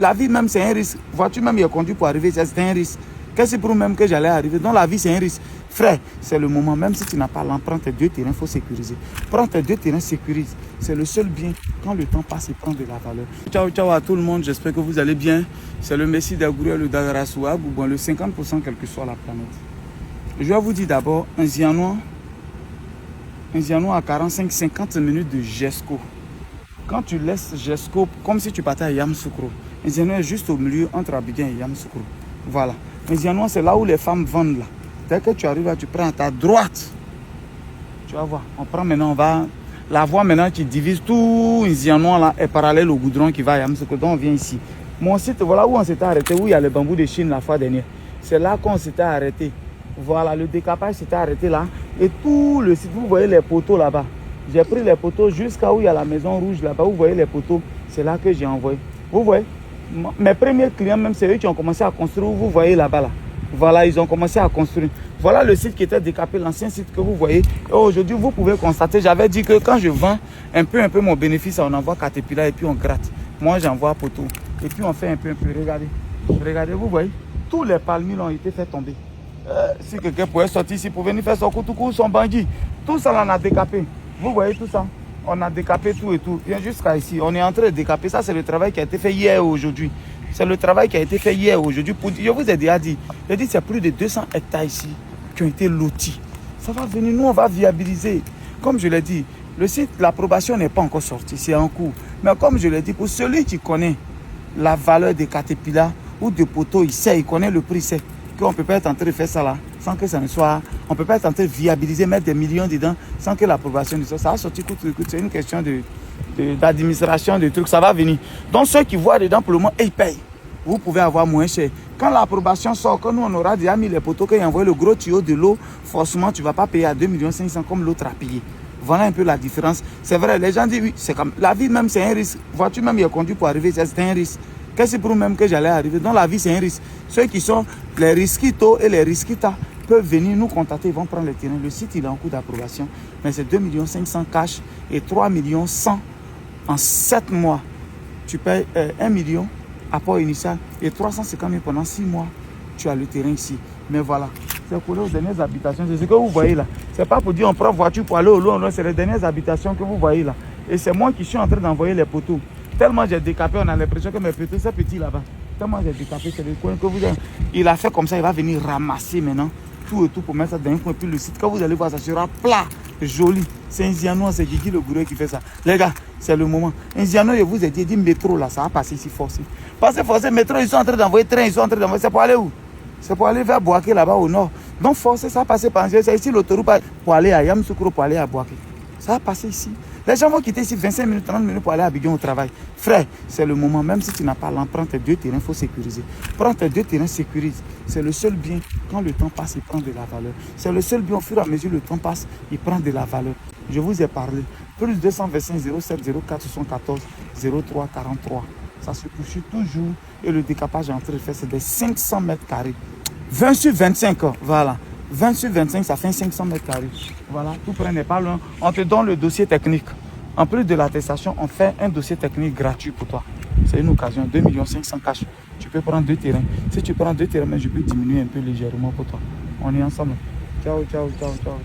La vie même, c'est un risque. Voiture même, il a conduit pour arriver, c'est un risque. Qu'est-ce que pour même que j'allais arriver? Dans la vie, c'est un risque. Frère, c'est le moment, même si tu n'as pas l'empreinte, tes 2 terrains, il faut sécuriser. Prends tes 2 terrains, sécurise. C'est le seul bien. Quand le temps passe, il prend de la valeur. Ciao, ciao à tout le monde. J'espère que vous allez bien. C'est le Messie d'Agouré, le Dagarassoua, bon, le 50%, quelle que soit la planète. Je vais vous dire d'abord, un Zianois à 45-50 minutes de Gesco. Quand tu laisses Gesco, comme si tu partais à Yamoussoukro, un Zianois est juste au milieu entre Abidjan et Yamoussoukro. Voilà. Un Zianois, c'est là où les femmes vendent là. Dès que tu arrives là, tu prends à ta droite. Tu vas voir. On prend maintenant, on va. La voie maintenant qui divise tout un Zianois là est parallèle au goudron qui va à Yamoussoukro. Donc on vient ici. Mon site, voilà où on s'était arrêté, où il y a le bambou de Chine la fois dernière. C'est là qu'on s'était arrêté. Voilà, le décapage s'était arrêté là. Et tout le site, vous voyez les poteaux là-bas. J'ai pris les poteaux jusqu'à où il y a la maison rouge là-bas. Vous voyez les poteaux. C'est là que j'ai envoyé. Vous voyez, mes premiers clients, même c'est eux qui ont commencé à construire. Vous voyez là-bas là. Voilà, ils ont commencé à construire. Voilà le site qui était décapé, l'ancien site que vous voyez. Et aujourd'hui, vous pouvez constater, j'avais dit que quand je vends un peu mon bénéfice, on envoie Caterpillar et puis on gratte. Moi, j'envoie poteau. Et puis on fait un peu. Regardez. Regardez, vous voyez. Tous les palmiers ont été fait tomber. Si quelqu'un pouvait sortir ici pour venir faire son coup, son bandit. Tout ça, on a décapé. Vous voyez tout ça? On a décapé tout et tout. Viens jusqu'à ici. On est en train de décaper. Ça, c'est le travail qui a été fait hier et aujourd'hui. C'est le travail qui a été fait hier et aujourd'hui. Je vous ai déjà dit. J'ai dit c'est plus de 200 hectares ici qui ont été lotis. Ça va venir. Nous, on va viabiliser. Comme je l'ai dit, le site, l'approbation n'est pas encore sortie. C'est en cours. Mais comme je l'ai dit, pour celui qui connaît la valeur des Caterpillar ou de poteaux, il sait, il connaît le prix, il sait qu'on ne peut pas être en train de faire ça là sans que ça ne soit. On ne peut pas être en train de viabiliser, mettre des millions dedans sans que l'approbation ne soit. Ça va sortir coûte. C'est une question d'administration, de trucs. Ça va venir. Donc ceux qui voient dedans pour le moment, ils payent. Vous pouvez avoir moins cher. Quand l'approbation sort, quand nous on aura déjà mis les poteaux, quand ils envoient le gros tuyau de l'eau, forcément tu ne vas pas payer à 2 500 000 comme l'autre a payé. Voilà un peu la différence. C'est vrai, les gens disent oui, c'est comme la vie même c'est un risque. Voiture même il a conduit pour arriver, c'est un risque. Qu'est-ce que pour même que j'allais arriver? Dans la vie c'est un risque. Ceux qui sont les risquitos et les risquitas peuvent venir nous contacter, ils vont prendre le terrain. Le site il est en cours d'approbation, mais c'est 2 500 000 cash et 3 100 000 en 7 mois. Tu payes 1 million apport initial et 350 000 pendant 6 mois. Tu as le terrain ici. Mais voilà, c'est collé aux dernières habitations. C'est ce que vous voyez là. C'est pas pour dire on prend voiture pour aller au loin. C'est les dernières habitations que vous voyez là. Et c'est moi qui suis en train d'envoyer les poteaux. Tellement j'ai décapé, on a l'impression que mes poteaux, c'est petit là-bas. Tellement j'ai décapé, c'est le coin que vous avez. Il a fait comme ça, il va venir ramasser maintenant tout et tout pour mettre ça dans un coin. Puis le site, quand vous allez voir, ça sera plat, joli. C'est un Zianois, c'est Guigui le gourou qui fait ça. Les gars, c'est le moment. Un Zianois, je vous ai dit métro là, ça va passer ici forcé. Passer forcé, métro, ils sont en train d'envoyer train, ils sont en train d'envoyer. C'est pour aller où? C'est pour aller vers Boaké là-bas au nord. Donc forcé, ça va passer par c'est ici l'autoroute pour aller à Yamoussoukro, pour aller à Boaké. Ça va passer ici. Les gens vont quitter ici 25 minutes, 30 minutes pour aller à Abidjan au travail. Frère, c'est le moment, même si tu n'as pas l'empreinte, tes 2 terrains, il faut sécuriser. Prends tes 2 terrains, sécurise. C'est le seul bien. Quand le temps passe, il prend de la valeur. C'est le seul bien, au fur et à mesure le temps passe, il prend de la valeur. Je vous ai parlé. Plus 225 07 04 74 03 43. Ça se poursuit toujours. Et le décapage est en train de faire, c'est des 500 mètres carrés. 20 sur 25, voilà. 20 sur 25, ça fait 500 mètres carrés. Voilà, tout près n'est pas loin. On te donne le dossier technique. En plus de l'attestation, on fait un dossier technique gratuit pour toi. C'est une occasion, 2 500 000 cash. Tu peux prendre 2 terrains. Si tu prends 2 terrains, je peux diminuer un peu légèrement pour toi. On est ensemble. Ciao, ciao, ciao, ciao.